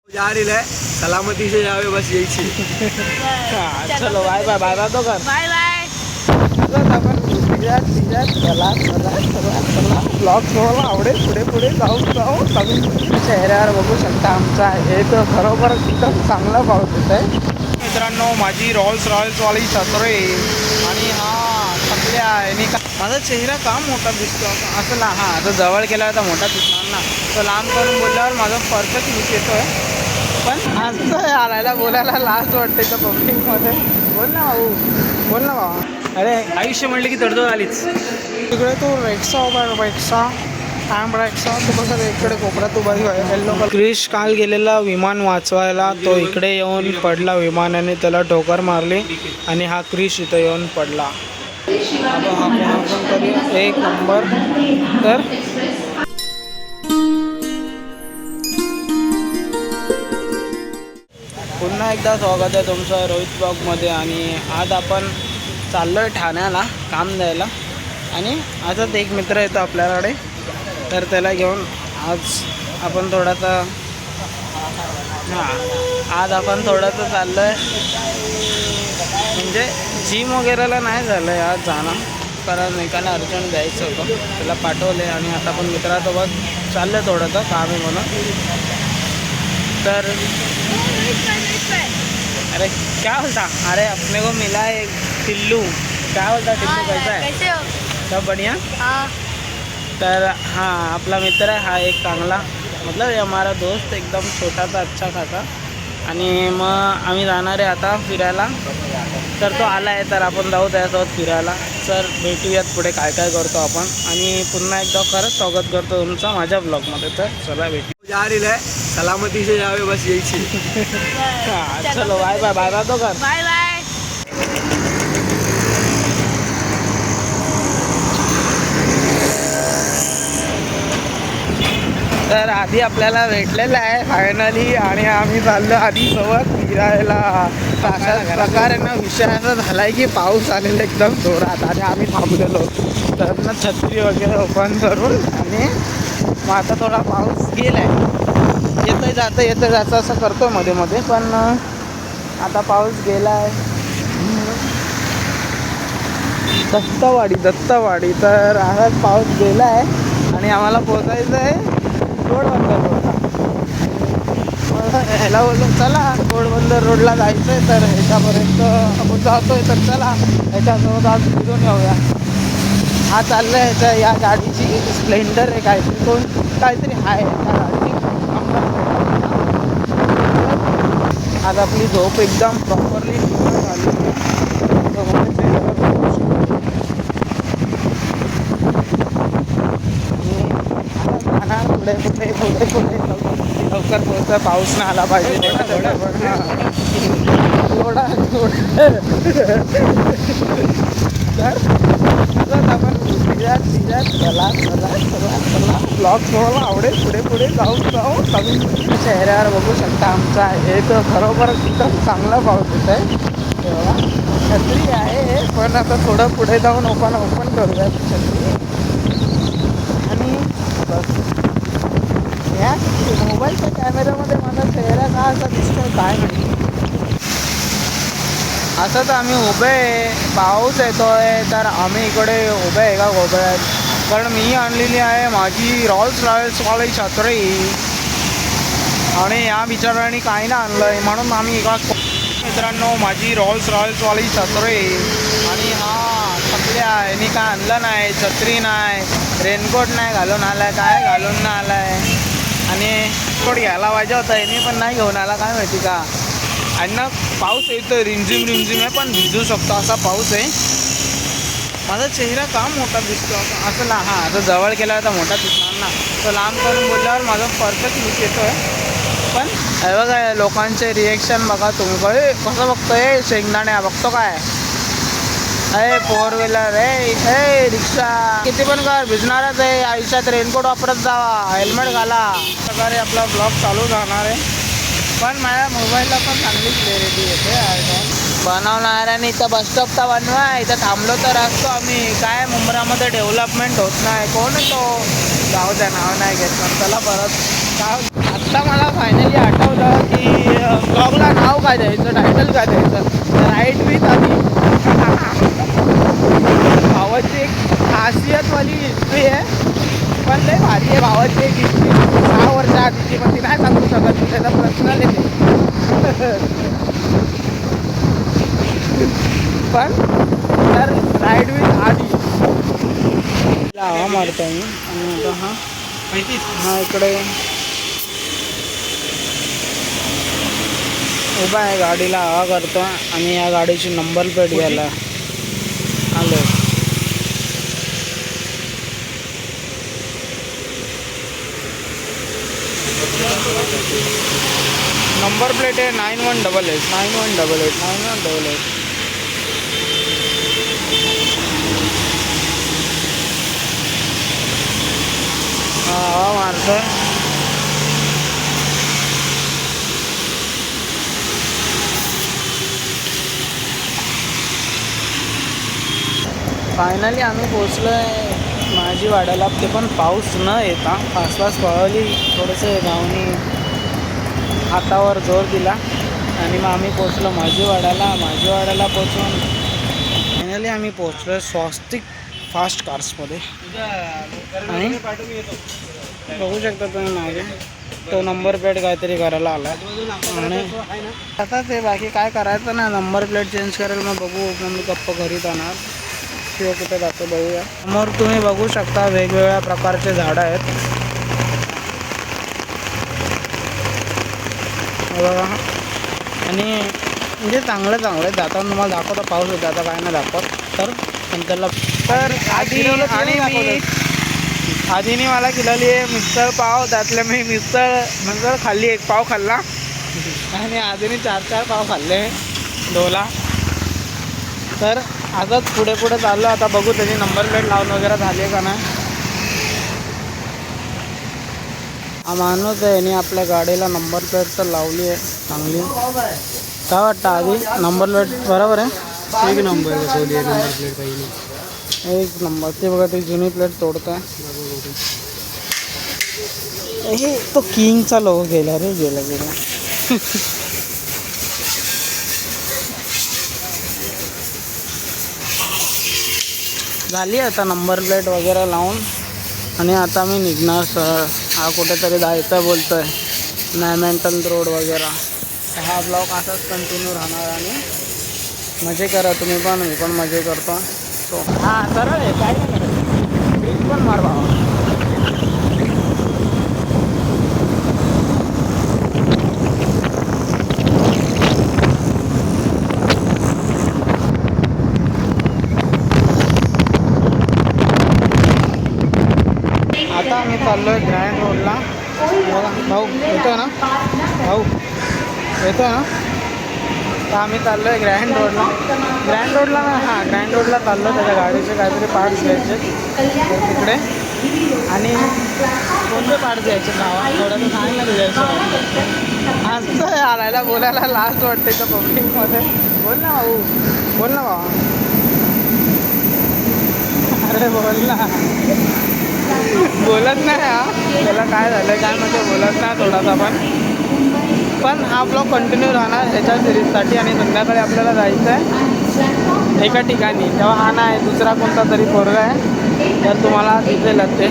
जा रही है सलामती से जावे बस यही चीज। चलो बाय बाय बाय बाय तो कर बाय बाय। ब्लॉग तुम्हाला आवडेल पुढे पुढे जाऊ नवीन चेहऱ्यावर बघू शकता आमचा एक खरोखर एकदम चांगला पाऊस येत आहे मित्रांनो. माझी रॉयल्सवाली छत्री आणि हा थकल्या आहे माझा चेहरा का मोठा दिसतो असं हां आता जवळ केला तर मोठा दिसणार ना. तो लांब करून बोलल्यावर माझा परफेक्ट लुक येतोय. पण असं आलायला बोलायला लाज वाटते तर पब्लिकमध्ये. बोल ना भाऊ बोल ना भावा. अरे आयुष्य म्हणले की तडजोड आलीच. तिकडे तो रेक्सा उभा रेक्सा तो बघा इकडे कोपऱ्यात उभा येल्लो कलर. क्रिश काल गेलेला विमान वाचवायला तो इकडे येऊन पडला विमानाने त्याला ठोकर मारली आणि हा क्रिश इथं येऊन पडला. आता हा कोणाकडून तरी एक नंबर. तर पुन्हा एकदा स्वागत आहे तुमचं रोहित ब्लॉगमध्ये. आणि आज आपण चाललो आहे ठाण्याला काम द्यायला आणि आजच एक मित्र येतो आपल्याकडे तर त्याला घेऊन आज आपण थोडासा थोडंसं चाललो आहे. म्हणजे जिम वगैरेला नाही झालं आहे आज जाणं कारण एकाला अर्जंट द्यायचं होतं त्याला पाठवले आणि आता आपण मित्रासोबत चाललं आहे थोडंसं काम आहे म्हणून. तर अरे क्या बोलता. अरे अपने को मिला है टिल्लू. क्या बोलता टिल्लू कैसा है. कैसे हो. सब बढ़िया. हाँ. तर हाँ आपला मित्र आहे हा एक चांगला मतलब ये हमारा दोस्त एकदम छोटासा अच्छा खासा. आणि मग आम्ही जाणार आहे आता फिरायला. तर तो आला आहे तर आपण जाऊ त्यासोबत फिरायला. सर भेटूयात पुढे काय काय करतो आपण. आणि पुन्हा एकदा खरंच स्वागत करतो तुमचं माझ्या ब्लॉगमध्ये. तर चला भेटू. जा रही है सलामती से जावे बस यही चीज. चलो बाय बाय बाय बाय तो कर बाय बाय. तर आधी आपल्याला भेटलेलं आहे फायनली आणि आम्ही चाललो आधी सोबत फिरायला. अशा प्रकारे ना विषय असा झाला आहे की पाऊस आलेला एकदम जोरात आणि आम्ही थांबलेलो तर ना छत्री वगैरे ओपन करून. आणि मग आता थोडा पाऊस गेला आहे येतं जातं असं करतो मध्ये मध्ये. पण आता पाऊस गेला आहे. दत्तवाडी तर आता पाऊस गेला आहे आणि आम्हाला पोचायचं आहे घोडबंदर रोडला. ह्याला बोललो चला घोडबंदर रोडला जायचं आहे तर ह्याच्यापर्यंत आपण जातोय तर चला ह्याच्यासोबत आज फिरून येऊया. हा चाललं आहे ह्याच्या या गाडीची स्प्लेंडर आहे काहीतरी आहे त्या गाडीची. आज आपली झोप एकदम प्रॉपरली झाली. पुढे लवकर पोहोचता पाऊस नाही आला पाहिजे. तर आपण चला ब्लॉग तुम्हाला आवडेल पुढे पुढे जाऊ नवीन चेहऱ्यावर बघू शकता आमचा एक खरोखर एकदम चांगला पाऊस येत आहे. तेव्हा छत्री आहे पण आता थोडं पुढे जाऊन ओपन करूया छत्री. आणि बस या मोबाईलच्या कॅमेऱ्यामध्ये माझा चेहरा का असा दिसतोय काय नाही. असं तर आम्ही उभे आहे पाऊस येतोय तर आम्ही इकडे उभे आहे का गोबळ्यात. कारण मी आणलेली आहे माझी रॉयल्सवाली छत्री आणि या बिचारांनी काही ना आणलं आहे म्हणून आम्ही एका मित्रांनो माझी रॉयल्सवाली छत्री आणि हा थकल्या यांनी काय आणलं नाही छत्री नाही रेनकोट नाही घालून आलाय काय घालून नाही आलाय. आणि कोट घ्यायला पाहिजे होता यांनी पण नाही घेऊन आला काय माहिती का. आणि ना पाऊस येतोय रिमझिम आहे पण भिजू शकतो असा पाऊस आहे. माझा चेहरा का मोठा दिसतो असं हां आता जवळ केला तर मोठा दिसणार ना. तो लांब करून बोलल्यावर माझा परफेक्ट लुक येतोय. पण हे बघा लोकांचे रिएक्शन बघा तुम्ही कसं बघतोय शेंगदाण्या बघतो काय. अरे फोर व्हीलर ए रिक्षा किती पण कर भिजणारच आहे आयुष्यात. रेनकोट वापरत जावा हेल्मेट घाला. प्रकारे आपला ब्लॉग चालू राहणार आहे. पण माझ्या मोबाईलला पण चांगली क्लॅरिटी येते. बनवणाऱ्याने इथं बसस्टॉपचा बनवा इथं थांबलो तर असतो आम्ही. काय मुंब्रामध्ये डेव्हलपमेंट होत नाही. कोण तो जाऊ द्या नाव नाही घेत. चला परत आत्ता मला फायनली आठवलं काय द्यायचं, टायटल काय द्यायचं, राईड विथ आधी. भावाची एक खासियतवाली हिस्ट्री आहे, पण लय भारी आहे भावाची एक हिस्ट्री 6 वर्षा आधीची, पण ती नाही सांगू शकत, त्याचा पर्सनल आहे. पण तर राईड विथ आधी हवा मारतो मी. आणि आता हा इकडे उभा आहे, गाडीला हवा करतो आणि या गाडीची नंबर प्लेट घ्यायला आलो. नंबर प्लेट आहे 9188 9188 9188. हवा मारतोय. फायनली आम्ही पोचलो आहे माझी वाड्याला, ते पण पाऊस न येता फास्ट पळवली, थोडंसं गावनी हातावर जोर दिला आणि मग आम्ही पोचलो माझी वाड्याला पोचून फायनली आम्ही पोचलो स्वस्तिक फास्ट कार्समध्ये. आणि बघू शकता तुम्ही मागे तो नंबर प्लेट काहीतरी करायला आला आणि आता ते बाकी काय करायचं ना, नंबर प्लेट चेंज करायला मग बघू, मग मी गप्प घरी जाणार किंवा कुठे जातो बघूया. समोर तुम्ही बघू शकता वेगवेगळ्या प्रकारचे झाडं आहेत बघा, आणि म्हणजे चांगलं जाताना तुम्हाला दाखवतो. पाऊस होता आता काय नाही दाखवत तर नंतरला. तर आधीने मला केलेली आहे मिसळ पाव, त्यातले मी मिसळ खाल्ली, एक पाव खाल्ला आणि आधीने 4 पाव खाल्ले डोला. तर आजच पुढे चाललो, आता बघू त्याची नंबर प्लेट लावून वगैरे झाली का नाही. हा माणूस आहे आणि आपल्या गाडीला नंबर प्लेट तर लावली आहे चांगली. काय वाटतं आधी नंबर प्लेट बरोबर आहे? एक नंबर बसवली आहे नंबर प्लेट, काही नाही एक नंबर. ते बघा ते जुनी प्लेट तोडत आहे. हे तो किंगचा लोगो गेला रे, गेला झाली आता नंबर प्लेट वगैरे लावून आणि आता मी निघणार सर. हा कुठेतरी जायचं बोलतोय, नॅमेंटन रोड वगैरे. हा ब्लॉग असाच कंटिन्यू राहणार आणि मजे करा तुम्ही पण, मी पण मजे करतो. तो हां सरळ आहे, काय नाही करत, ब्रिज पण मार भावा. आता आम्ही चाललो आहे ग्रँड रोडला. बघा भाऊ येतो ना, भाऊ येतो ना. तर आम्ही चाललो आहे ग्रँड रोडला ना. हां ग्रँड रोडला चाललो, त्याच्या गाडीचे काहीतरी पार्ट्स घ्यायचे तिकडे. आणि कोणते पार्ट्स घ्यायचे नावा थोडंसं सांग ना तुझ्या. असं आणायला बोलायला लास्ट वाटते तर पब्लिकमध्ये. बोल ना भाऊ, बोल ना भावा. अरे बोल ना. बोलत नाही हा, त्याला काय झालं काय म्हणजे बोलत नाही थोडासा. पण हा ब्लॉग कंटिन्यू राहणार ह्याच्या सिरीजसाठी. आणि संध्याकाळी आपल्याला जायचं आहे एका ठिकाणी, तेव्हा हा नाही दुसरा कोणता तरी पोरगा आहे, तर तुम्हाला दिसेलच ते.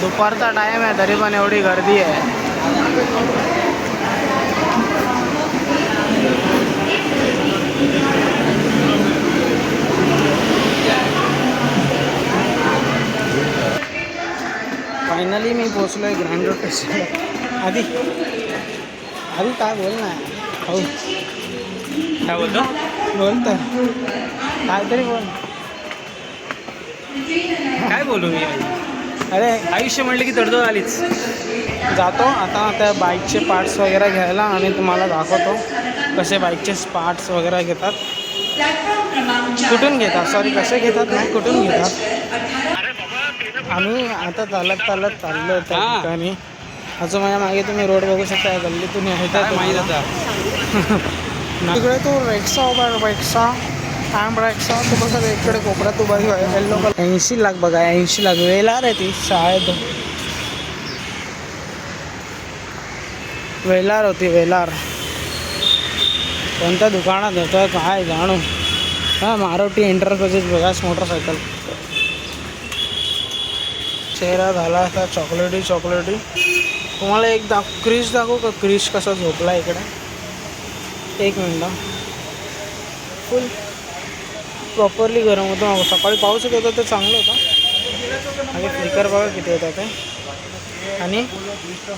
दुपारचा टाईम आहे तरी पण एवढी गर्दी आहे. फायनली मी पोचलो आहे ग्रँड रोड स्टेशनला. आधी काय बोल ना भाऊ, काय बोलतो, बोलतं काहीतरी बोल. काय बोलू मी. अरे आयुष्य म्हटलं की तडजोड आलीच. जातो आता त्या बाईकचे पार्ट्स वगैरे घ्यायला आणि तुम्हाला दाखवतो कसे बाईकचे पार्ट्स वगैरे घेतात, कुठून घेतात, सॉरी कसे घेतात नाही कुठून घेतात. आम्ही आता चालत चाललो त्या ठिकाणी. अजून माझ्या मागे तुम्ही रोड बघू शकता, गल्लीतून येतात माहीत आता. तिकडे तो रेक्सा उभा, रेक्सा तो बघा इकडे कोपऱ्यात उभा येल्लो कलर. 80 लाख बघा, 80 लाख वेळेला रे ती शाळेत वेलार होती वेलार. कोणत्या दुकानात होतं काय जाणू. हां मारुती एंटरप्राइजेस बजाज मोटरसायकल. चेहरा झाला असा चॉकलेटी चॉकलेटी. तुम्हाला एक क्रिश दाखवू का क्रिश कसा झोपला इकडे. एक मिनटं. फुल प्रॉपरली गरम होतं. सकाळी पाऊस येत होता ते चांगलं होतं. आणि फ्लिकर बघा किती येतात ते. आणि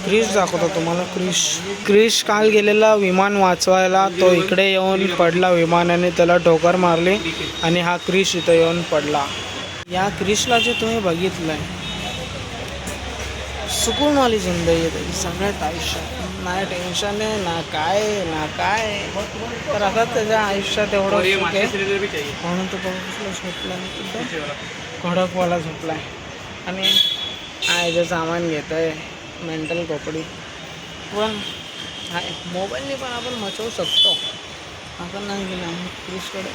क्रिश दाखवतो तुम्हाला. क्रिश काल गेलेला विमान वाचवायला. तो इकडे येऊन पडला विमानाने. त्याला ठोकर मारली आणि हा क्रिश इथं येऊन पडला. या क्रिशला जे तुम्ही बघितलं आहे सुकूनवाली जिंदगी आहे त्याची सगळ्यात आयुष्यात. नाही टेन्शन आहे ना काय. तर आता त्याच्या आयुष्यात एवढं सुख आहे म्हणून तो बघितलं झोपला कडकवाला झोपला आहे. आणि याचं सामान घेतं आहे मेंटल कपडी. पण मोबाईलने पण आपण मचवू शकतो. आपण नाही गेलं आम्ही क्रिशकडे.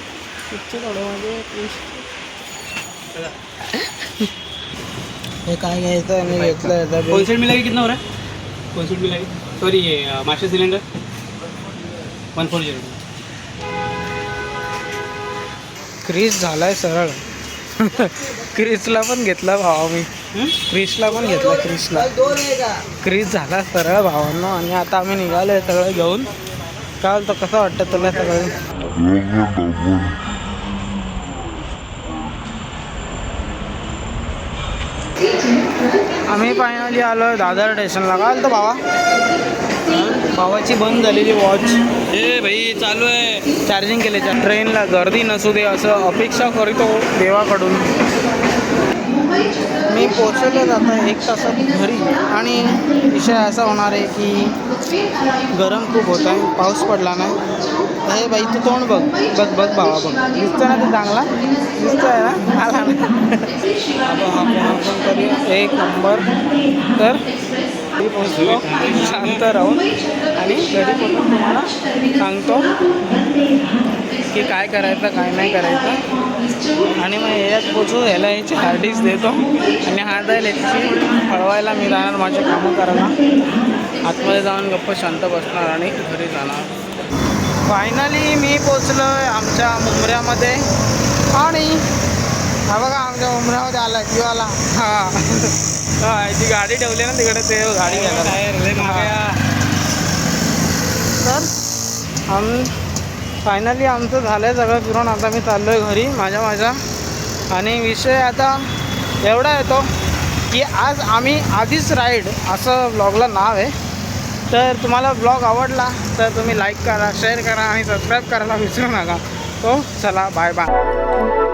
क्रिशचे थोडं म्हणजे क्रिश हे काय घ्यायचं आणि घेतलं. कोलसेट मिला कितना हो रहा है? कोलसेट मिला सॉरी ये मास्टर सिलेंडर 140. क्रिश झालाय सरळ. क्रिसला पण घेतला भावा मी. क्रिशला पण घेतला. क्रिश झाला सरळ भावांनो. आणि आता आम्ही निघालोय सगळं घेऊन. काय बोलतो कसं वाटतं तुला सगळं. आम्ही फायनली आलो आहे दादर स्टेशनला. काय बोलतो भावा. भावाची बंद झालेली वॉच ए भाई चालू आहे. चार्जिंग केल्याच्या. ट्रेनला गर्दी नसू दे असं अपेक्षा करतो देवाकडून. मी पोचलो जाता 1 तासात घरी. आणि विषय असा होणार आहे की गरम खूप होत आहे. पाऊस पडला नाही. हे बाई तू तोंड बघ बघ भावा बघ. दिसतं ना ते चांगला दिसतं आहे ना. आला आपण करूया 1 नंबर. तर घरी पोचलो शांत राहून. आणि घरी पोचून तुम्हाला सांगतो की काय करायचं काय नाही करायचं. आणि मग याच्यात पोचू ह्याला याची हार्ड डिस्क देतो. आणि हा जाईल याची पळवायला. मी जाणार माझे कामं करायला. आतमध्ये जाऊन गप्प शांत बसणार आणि घरी जाणार. फायनली मी पोचलो आहे आमच्या मुंबऱ्यामध्ये. आणि हा बघा आमच्या मुंबऱ्यामध्ये आला जीवाला. हां याची गाडी ठेवली ना तिकडे ते गाडी घ्यायला. तर फायनली आमचं झालं आहे सगळं फिरून. आता मी चाललो आहे घरी माझ्या. आणि विषय आता एवढा येतो की आज आम्ही आधीच राईड असं ब्लॉगला नाव आहे. तर तुम्हाला ब्लॉग आवडला तर तुम्ही लाईक करा शेअर करा आणि सबस्क्राईब करायला विसरू नका. तो चला बाय बाय.